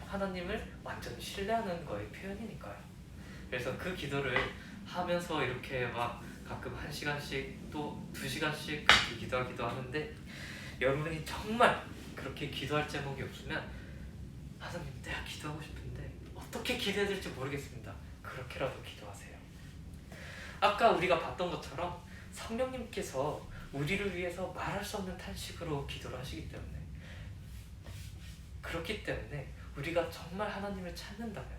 하나님을 완전히 신뢰하는 거의 표현이니까요. 그래서 그 기도를 하면서 이렇게 막 가끔 1시간씩 또 2시간씩 그렇게 기도하기도 하는데, 여러분이 정말 그렇게 기도할 제목이 없으면 하나님 내가 기도하고 싶은데 어떻게 기도해야 될지 모르겠습니다. 그렇게라도 기도하세요. 아까 우리가 봤던 것처럼 성령님께서 우리를 위해서 말할 수 없는 탄식으로 기도를 하시기 때문에, 그렇기 때문에 우리가 정말 하나님을 찾는다면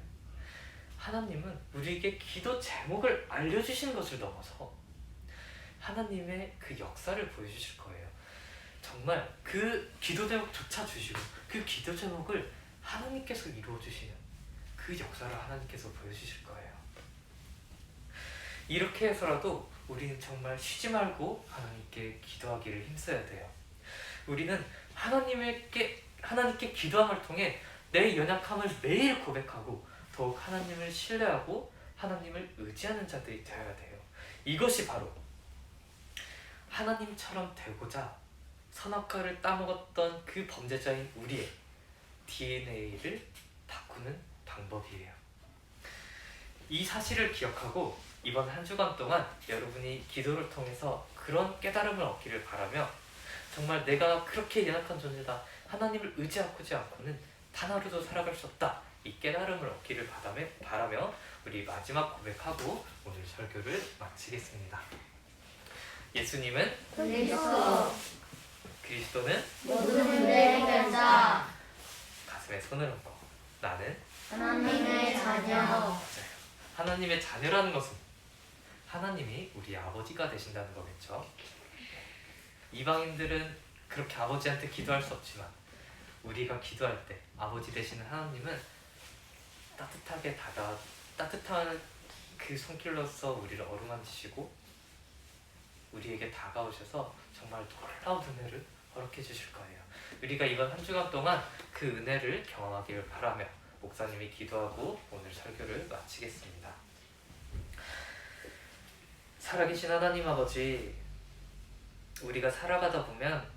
하나님은 우리에게 기도 제목을 알려주시는 것을 넘어서 하나님의 그 역사를 보여주실 거예요. 정말 그 기도 제목조차 주시고 그 기도 제목을 하나님께서 이루어주시는 그 역사를 하나님께서 보여주실 거예요. 이렇게 해서라도 우리는 정말 쉬지 말고 하나님께 기도하기를 힘써야 돼요. 우리는 하나님께 기도함을 통해 내 연약함을 매일 고백하고 더욱 하나님을 신뢰하고 하나님을 의지하는 자들이 되어야 돼요. 이것이 바로 하나님처럼 되고자 선악과를 따먹었던 그 범죄자인 우리의 DNA를 바꾸는 방법이에요. 이 사실을 기억하고 이번 한 주간 동안 여러분이 기도를 통해서 그런 깨달음을 얻기를 바라며, 정말 내가 그렇게 연약한 존재다, 하나님을 의지하지 않고는 단 하루도 살아갈 수 없다, 이 깨달음을 얻기를 바라며 우리 마지막 고백하고 오늘 설교를 마치겠습니다. 예수님은 그리스도는 모든 문제의 해결자, 가슴에 손을 얹고 나는 하나님의 자녀. 맞아요. 하나님의 자녀라는 것은 하나님이 우리 아버지가 되신다는 거겠죠. 이방인들은 그렇게 아버지한테 기도할 수 없지만 우리가 기도할 때 아버지 되시는 하나님은 따뜻한 그 손길로서 우리를 어루만지시고 우리에게 다가오셔서 정말 놀라운 은혜를 허락해 주실 거예요. 우리가 이번 한 주간 동안 그 은혜를 경험하기를 바라며 목사님이 기도하고 오늘 설교를 마치겠습니다. 살아계신 하나님 아버지, 우리가 살아가다 보면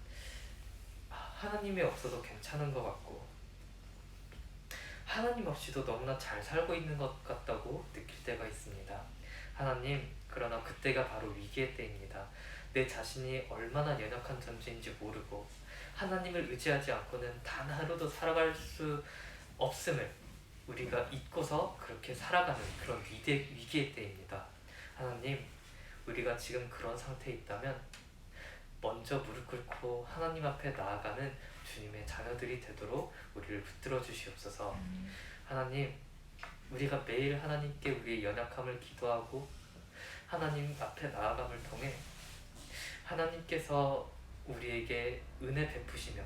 하나님이 없어도 괜찮은 것 같고 하나님 없이도 너무나 잘 살고 있는 것 같다고 느낄 때가 있습니다. 하나님, 그러나 그때가 바로 위기의 때입니다. 내 자신이 얼마나 연약한 존재인지 모르고 하나님을 의지하지 않고는 단 하루도 살아갈 수 없음을 우리가 잊고서 그렇게 살아가는 그런 위기의 때입니다. 하나님, 우리가 지금 그런 상태에 있다면 먼저 무릎 꿇고 하나님 앞에 나아가는 주님의 자녀들이 되도록 우리를 붙들어 주시옵소서. 하나님, 우리가 매일 하나님께 우리의 연약함을 기도하고 하나님 앞에 나아감을 통해 하나님께서 우리에게 은혜 베푸시며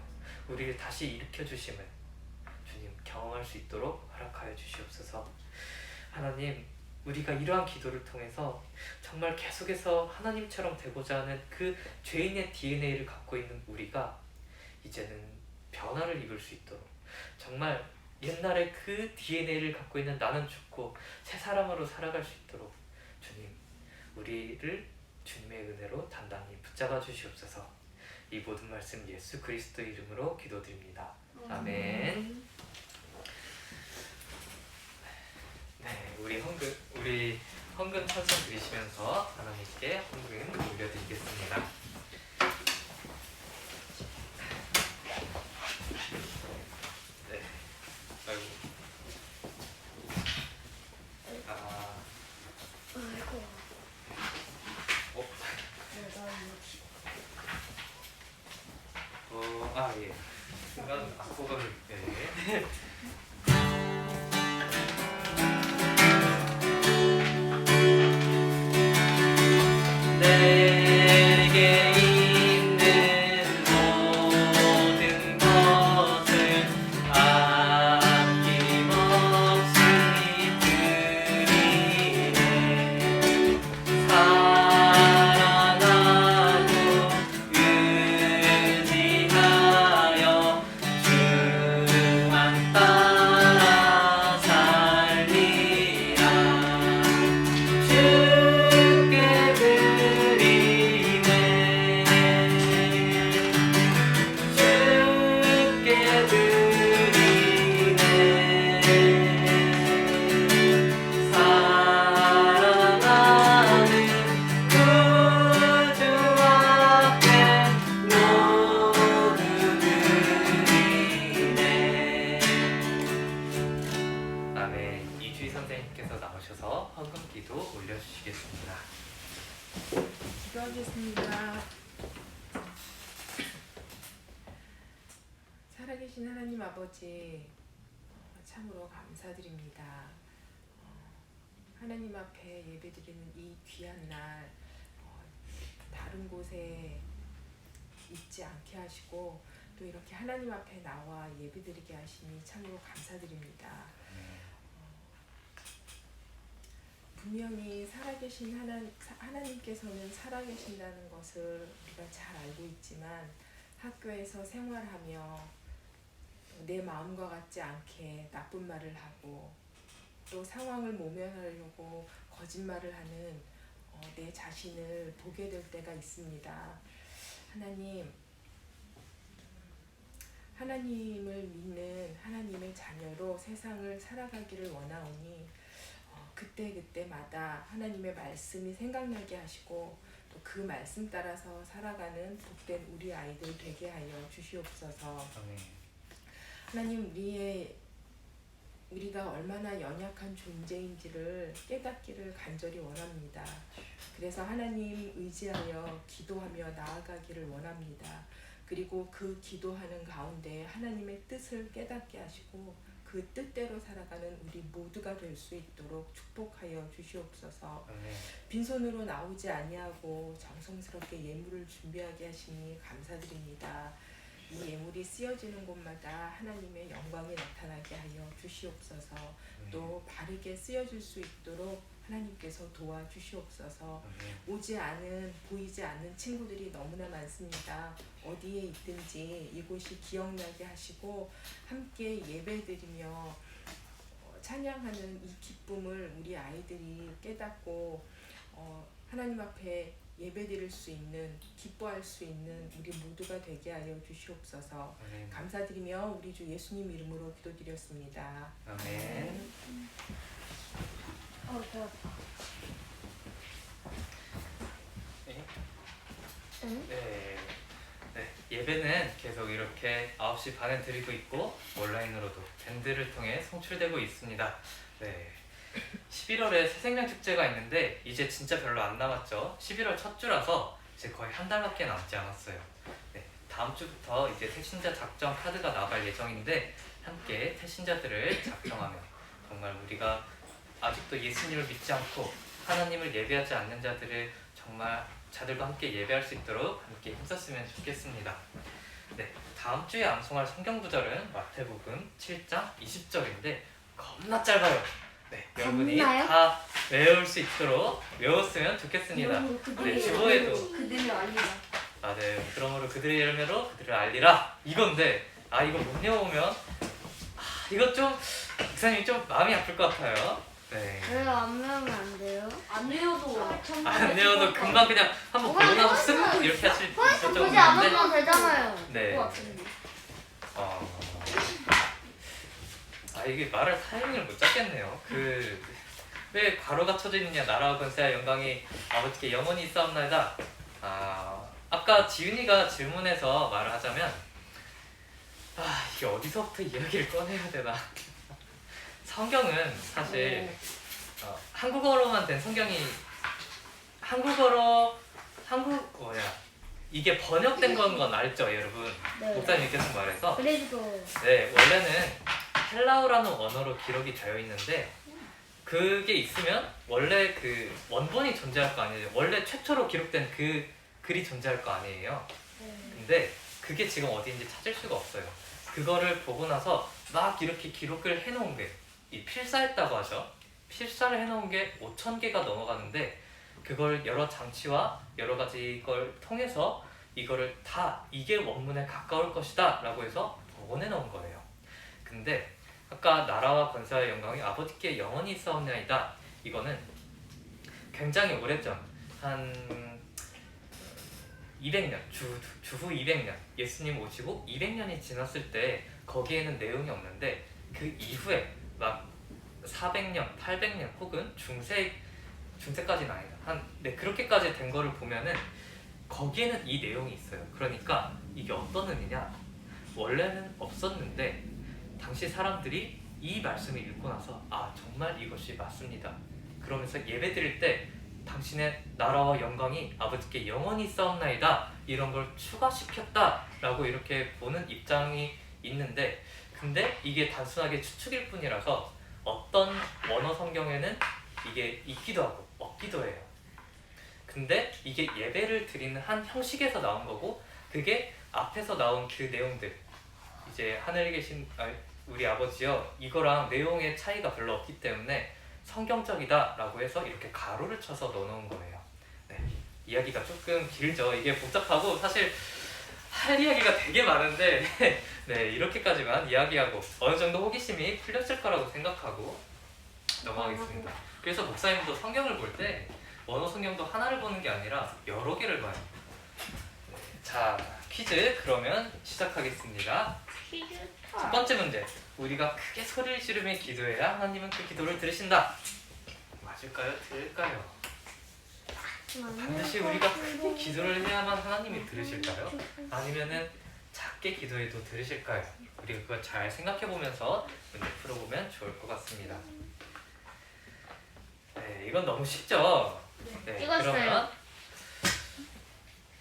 우리를 다시 일으켜 주심을 주님 경험할 수 있도록 허락하여 주시옵소서. 하나님, 우리가 이러한 기도를 통해서 정말 계속해서 하나님처럼 되고자 하는 그 죄인의 DNA를 갖고 있는 우리가 이제는 변화를 입을 수 있도록, 정말 옛날에 그 DNA를 갖고 있는 나는 죽고 새 사람으로 살아갈 수 있도록 주님, 우리를 주님의 은혜로 단단히 붙잡아 주시옵소서. 이 모든 말씀 예수 그리스도 이름으로 기도드립니다. 아멘. 네, 우리 헌금 찬송 드리시면서 하나님께 헌금 올려드리겠습니다. 네, 아이고. 예. 순간 악보가 네. 내게 있는 모든 것을 아낌없이 드리네. 사랑하고 의지하여 주만 앞으로 나오셔서 헌금기도 올려주시겠습니다. 기도하겠습니다. 살아계신 하나님 아버지, 참으로 감사드립니다. 하나님 앞에 예배드리는 이 귀한 날, 다른 곳에 있지 않게 하시고 또 이렇게 하나님 앞에 나와 예배드리게 하시니 참으로 감사드립니다. 분명히 살아계신 하나님께서는 살아계신다는 것을 우리가 잘 알고 있지만 학교에서 생활하며 내 마음과 같지 않게 나쁜 말을 하고 또 상황을 모면하려고 거짓말을 하는 내 자신을 보게 될 때가 있습니다. 하나님을 믿는 하나님의 자녀로 세상을 살아가기를 원하오니 그때마다 하나님의 말씀이 생각나게 하시고 또 그 말씀 따라서 살아가는 복된 우리 아이들 되게 하여 주시옵소서. 아멘. 하나님, 우리가 얼마나 연약한 존재인지를 깨닫기를 간절히 원합니다. 그래서 하나님 의지하여 기도하며 나아가기를 원합니다. 그리고 그 기도하는 가운데 하나님의 뜻을 깨닫게 하시고 그 뜻대로 살아가는 우리 모두가 될 수 있도록 축복하여 주시옵소서. 빈손으로 나오지 아니하고 정성스럽게 예물을 준비하게 하시니 감사드립니다. 이 예물이 쓰여지는 곳마다 하나님의 영광이 나타나게 하여 주시옵소서. 또 바르게 쓰여질 수 있도록 하나님께서 도와주시옵소서. 오지 않은, 보이지 않는 친구들이 너무나 많습니다. 어디에 있든지 이곳이 기억나게 하시고 함께 예배드리며 찬양하는 이 기쁨을 우리 아이들이 깨닫고 하나님 앞에 예배드릴 수 있는, 기뻐할 수 있는 우리 모두가 되게 하여 주시옵소서. 감사드리며 우리 주 예수님 이름으로 기도드렸습니다. 아멘. 좋았다. 네. 예배는 계속 이렇게 9시 반에 드리고 있고 온라인으로도 밴드를 통해 송출되고 있습니다. 네. 11월에 새생명 축제가 있는데 이제 진짜 별로 안 남았죠. 11월 첫 주라서 이제 거의 한 달밖에 남지 않았어요. 네. 다음 주부터 이제 태신자 작정 카드가 나갈 예정인데 함께 태신자들을 작정하며 정말 우리가 아직도 예수님을 믿지 않고 하나님을 예배하지 않는 자들을 정말 자들과 함께 예배할 수 있도록 함께 힘썼으면 좋겠습니다. 네, 다음 주에 암송할 성경 구절은 마태복음 7장 20절인데 겁나 짧아요. 네, 여러분이 겁나요? 다 외울 수 있도록 외웠으면 좋겠습니다. 네, 주보에도 그들을 알리라. 네, 그러므로 그들의 열매로 그들을 알리라 이건데 이거 못 외우면 이거 좀 목사님이 좀 마음이 아플 것 같아요. 네. 왜요? 안 외우면 안 돼요? 안 외워도 안 외워도 금방 그냥 한번 보고 나서 쓱 이렇게 하실 수 있을 보지 안 정도인데 하면 되잖아요. 네. 이게 말할 타이밍을 못 잡겠네요. 왜 괄호가 쳐져 있느냐. 나라와 권세와 영광이 아버지께 영원히 있사옵나이다. 아까 지윤이가 질문해서 말을 하자면 이게 어디서부터 이야기를 꺼내야 되나. 성경은 사실 한국어로만 된 성경이 이게 번역된 건 알죠, 여러분? 네. 목사님께서 말해서 그래도 네, 원래는 헬라어라는 언어로 기록이 되어 있는데 그게 있으면 원래 그 원본이 존재할 거 아니에요. 원래 최초로 기록된 그 글이 존재할 거 아니에요. 근데 그게 지금 어디인지 찾을 수가 없어요. 그거를 보고 나서 막 이렇게 기록을 해놓은 게 이 필사했다고 하죠. 필사를 해놓은 게 5,000개가 넘어가는데 그걸 여러 장치와 여러 가지 걸 통해서 이거를 다 이게 원문에 가까울 것이다 라고 해서 복원해놓은 거예요. 근데 아까 나라와 권세와 영광이 아버지께 영원히 있사옵나이다, 이거는 굉장히 오래전 한 200년 주후 200년 예수님 오시고 200년이 지났을 때 거기에는 내용이 없는데 그 이후에 막 400년, 800년 혹은 중세까지는 아니다. 그렇게까지 된 거를 보면은 거기에는 이 내용이 있어요. 그러니까 이게 어떤 의미냐? 원래는 없었는데 당시 사람들이 이 말씀을 읽고 나서 아 정말 이것이 맞습니다. 그러면서 예배 드릴 때 당신의 나라와 영광이 아버지께 영원히 있사옵나이다 이런 걸 추가시켰다라고 이렇게 보는 입장이 있는데, 근데 이게 단순하게 추측일 뿐이라서 어떤 원어 성경에는 이게 있기도 하고 없기도 해요. 근데 이게 예배를 드리는 한 형식에서 나온 거고, 그게 앞에서 나온 그 내용들, 이제 하늘에 계신 우리 아버지여 이거랑 내용의 차이가 별로 없기 때문에 성경적이다 라고 해서 이렇게 가로를 쳐서 넣어놓은 거예요. 네, 이야기가 조금 길죠. 이게 복잡하고 사실 할 이야기가 되게 많은데 네, 이렇게까지만 이야기하고 어느 정도 호기심이 풀렸을 거라고 생각하고 넘어가겠습니다. 그래서 목사님도 성경을 볼 때 원어 성경도 하나를 보는 게 아니라 여러 개를 봐요. 자, 퀴즈 그러면 시작하겠습니다. 첫 번째 문제. 우리가 크게 소리를 지르며 기도해야 하나님은 그 기도를 들으신다. 맞을까요? 틀릴까요? 반드시 우리가 크게 기도를 해야만 하나님이 들으실까요? 아니면은 작게 기도해도 들으실까요? 우리가 그걸 잘 생각해보면서 문제 풀어보면 좋을 것 같습니다. 네, 이건 너무 쉽죠? 네, 찍었어요. 그러면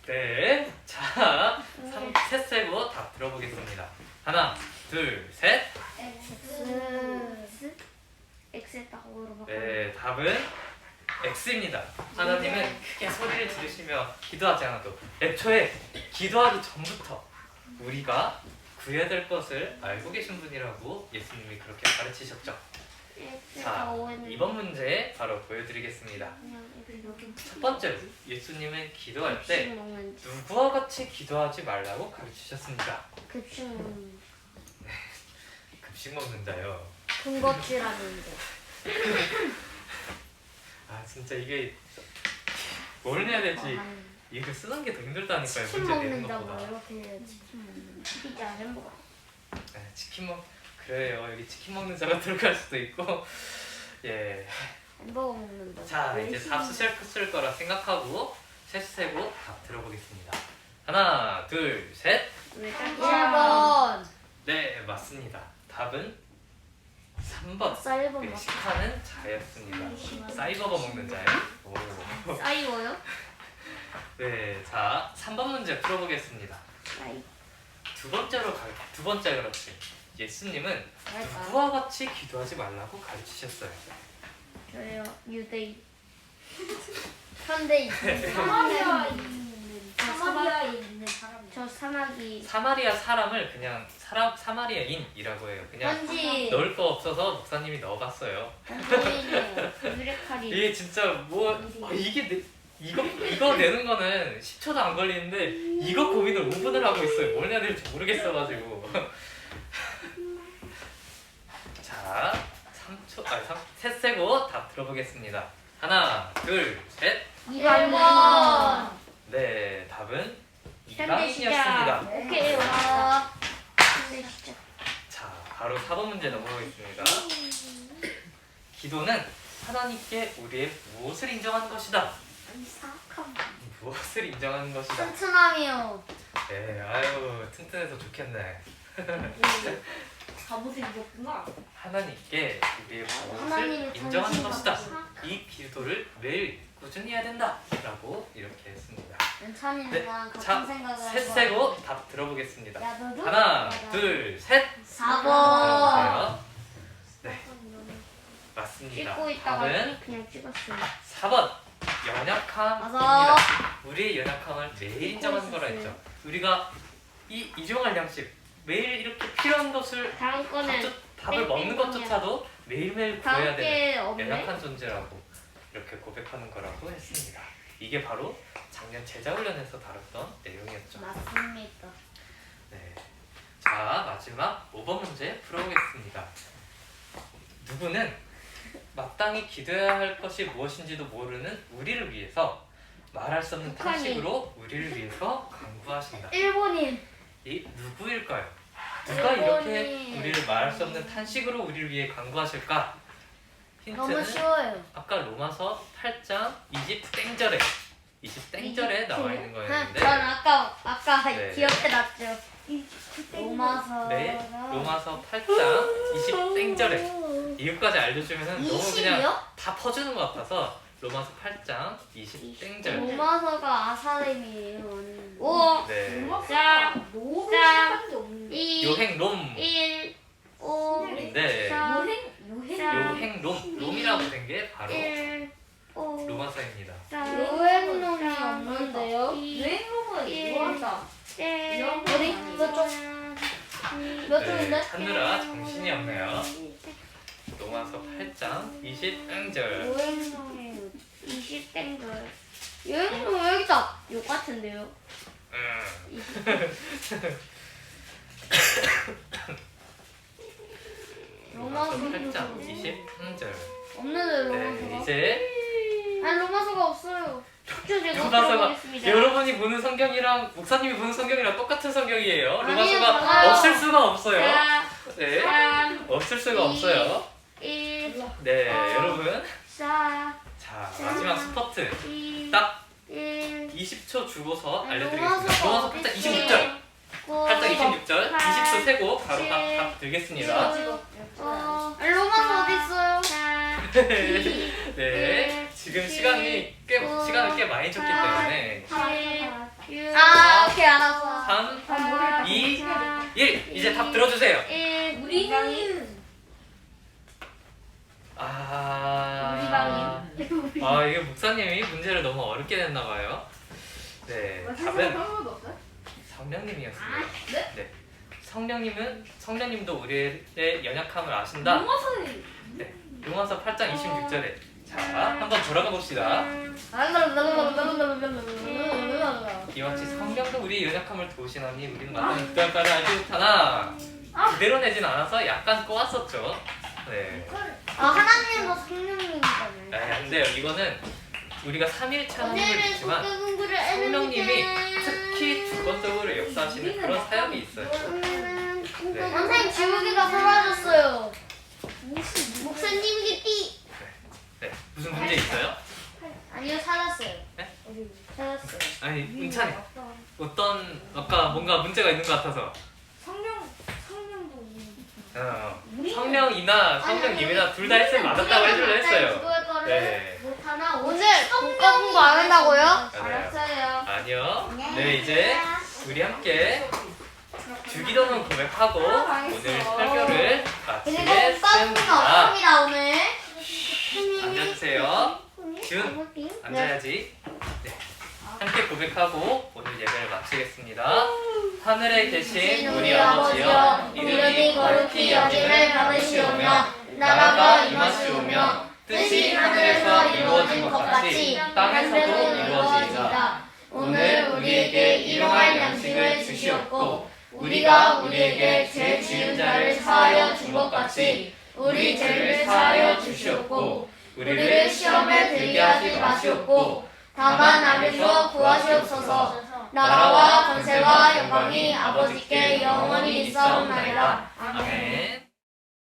네, 자, 셋 세고 답 들어보겠습니다. 하나, 둘, 셋. X 했다고 물어봐. 네, 답은 X입니다. 하나님은 크게 소리를 지르시며 기도하지 않아도 애초에 기도하기 전부터 우리가 구해야 될 것을 알고 계신 분이라고 예수님이 그렇게 가르치셨죠. 자, 이번 문제 바로 보여드리겠습니다. 첫 번째로 예수님은 기도할 때 누구와 같이 기도하지 말라고 가르치셨습니다. 급식 먹는 급식 먹는 자요. 군것질하는데. 아 진짜 이게 뭘 해야 될지 이거 쓰는 게 더 힘들다니까요. 치킨 문제 내는 먹는다고 것보다. 이렇게 치킨 먹는 피자 햄버거. 네, 치킨 그래요. 여기 치킨 먹는 자가 들어갈 수도 있고 예. 햄버거 먹는다. 자 이제 답 쓰실 거라 생각하고 셋 세고 답 들어보겠습니다. 하나 둘 셋. 왜 1번. 네 맞습니다. 답은 3번 쌀번 맞. 외식하는 자였습니다. 사이버거 먹는 자요? 오. 싸이워요? 네, 자 3번 문제 풀어보겠습니다. 싸이. 두 번째 그렇지. 예수님은 잘까? 누구와 같이 기도하지 말라고 가르치셨어요. 저요 유대인. 현대인. 사마리아 사마리아에 있는 사람. 저 사마귀. 사마리아 사람을 그냥 사마리아인이라고 해요. 그냥 현지. 넣을 거 없어서 목사님이 넣어봤어요. 현지인이에요. 유레카리. 이게 진짜 이거 내는 거는 10초도 안 걸리는데 이거 고민을 5분을 하고 있어요. 뭘 내야 될지 모르겠어가지고. 자, 3셋 세고 답 들어보겠습니다. 하나, 둘, 셋. 2번. 네, 답은 현대 시작. 이방인이었습니다. 오케이 와. 현대 시작. 자, 바로 4번 문제 넘어가겠습니다. 기도는 하나님께 우리의 무엇을 인정하는 것이다. 무엇을 인정하는 것이다. 튼튼함이요. 네, 아유 튼튼해서 좋겠네. 갑옷을 입었구나. 하나님께 우리의 하나님의 무엇을 인정하는 전신과 것이다. 사악함. 이 기도를 매일 꾸준히 해야 된다라고 이렇게 했습니다. 연찬이는 네, 나랑 같은 자, 생각을 셋 하고. 세고 답 들어보겠습니다. 야 너도? 하나, 맞아. 둘, 셋. 4번. 들어보세요. 네, 맞습니다. 찍고 있다가 답은 그냥 찍었어요. 4번. 연약함입니다. 맞아. 우리의 연약함을 매일 인정하는 거라 했죠. 우리가 이 일용할 양식 매일 이렇게 필요한 것을 다음 거는 밥을 먹는 것조차도 매일매일 구해야 다음 되는 게 없네. 연약한 존재라고 이렇게 고백하는 거라고 했습니다. 이게 바로 작년 제자훈련에서 다뤘던 내용이었죠. 맞습니다. 네. 자 마지막 5번 문제 풀어보겠습니다. 누구는 마땅히 기도해야 할 것이 무엇인지도 모르는 우리를 위해서 말할 수 없는 북한이. 탄식으로 우리를 위해서 간구하신다. 일본인. 이 누구일까요? 누가 이렇게 일본이. 우리를 말할 수 없는 탄식으로 우리를 위해 간구하실까? 너무 힌트는 쉬워요. 아까 로마서 8장 20 땡절에 20땡절에 나와 있는 거였는데 전 아까 네. 기억해놨죠. 로마서. 네, 로마서 8장 20땡절에 이것까지 알려주면 너무 그냥 20이요? 다 퍼주는 것 같아서 로마서 8장 20땡절. 로마서가 아사렘이에요. 오, 네, 짠, 너무 짠. 시간이 없는. 2, 요행 롬. 1, 5, 네, 4, 요행 롬이라고 된 게 바로 1, 5, 로마서입니다. 요행론이 없는데요? 여행로는 이거하다. 어디? 그쪽? 몇 네, 쪽인데? 찾느라 정신이 없네요. 로마서 8장 20땡절. 요행론이 20땡글. 요행론 여기 있다. 요 같은데요? 로마서 로마서 8장 23절. 없는데 네, 로마서가? 이제 아니 로마서가 없어요. 제가 로마서가 들어보겠습니다. 여러분이 보는 성경이랑 목사님이 보는 성경이랑 똑같은 성경이에요. 아니요, 로마서가 달라요. 없을 수가 없어요. 4, 네, 3, 없을 수가 이. 없어요. 1, 네, 어. 여러분. 4, 자, 마지막 스퍼트. 2, 딱 1. 20초 주고서 아니, 알려드리겠습니다. 로마서가 로마서 어디 8장 있어요? 26절. 8장 26절. 20초 세고 바로 칠, 딱 들겠습니다. 아니 로마서 어디 있어요? 네, 지금 시간을 꽤 많이 줬기 때문에 6, 아 오케이 알았어. 3, 2, 1 이제 답 들어주세요. 1, 우리는 이게 목사님이 문제를 너무 어렵게 냈나 봐요. 네, 답은 성령님이었습니다. 네, 성령님도 우리의 연약함을 아신다. 로마서는 네, 로마서 8장 26절에 자 한번 돌아가 봅시다. 이와 같이 성령도 우리의 연약함을 도우시나니 우리는 마땅히 그할 바를 알지 못하나 그대로 내진 않아서 약간 꼬았었죠. 네. 아 하나님도 성령님이잖아요. 안 돼요. 이거는 우리가 삼일체 하나님을 믿지만 성령님이 특히 주권적으로 역사하시는 그런 사역이 있어요. 네. 선생님 지우개가 사라졌어요. 목사님 띠. 네. 무슨 문제 있어요? 아니요 찾았어요. 네? 찾았어요. 아니 은찬이 어떤 아까 뭔가 문제가 있는 것 같아서 성령도 성령이나 성령님이나 둘 다 했으면 맞았다고 해주려 했어요. 네. 못하나 오늘 국가 공부 안 한다고요? 알았어요. 아니요. 네 이제 우리 함께 주기도문 고백하고 오늘 설교를 그리고 국가 공부 마치겠습니다. 없습니다 오늘. 앉아주세요. 준 앉아야지. 네. 함께 고백하고 오늘 예배를 마치겠습니다. 하늘에 계신 우리 아버지여 이름이 거룩히 여김을 받으시오며 나라가 임하시오며 뜻이 하늘에서 이루어진 것 같이 땅에서도 이루어지이다. 오늘 우리에게 일용할 양식을 주시옵고 우리가 우리에게 죄 지은 자를 사하여 준 것 같이 우리 죄를 사하여 주시옵고 우리를 시험에 들게 하지 마시옵고 다만 악에서 구하시옵소서. 나라와 권세와 영광이 아버지께 영원히 있사옵나이다. 아멘.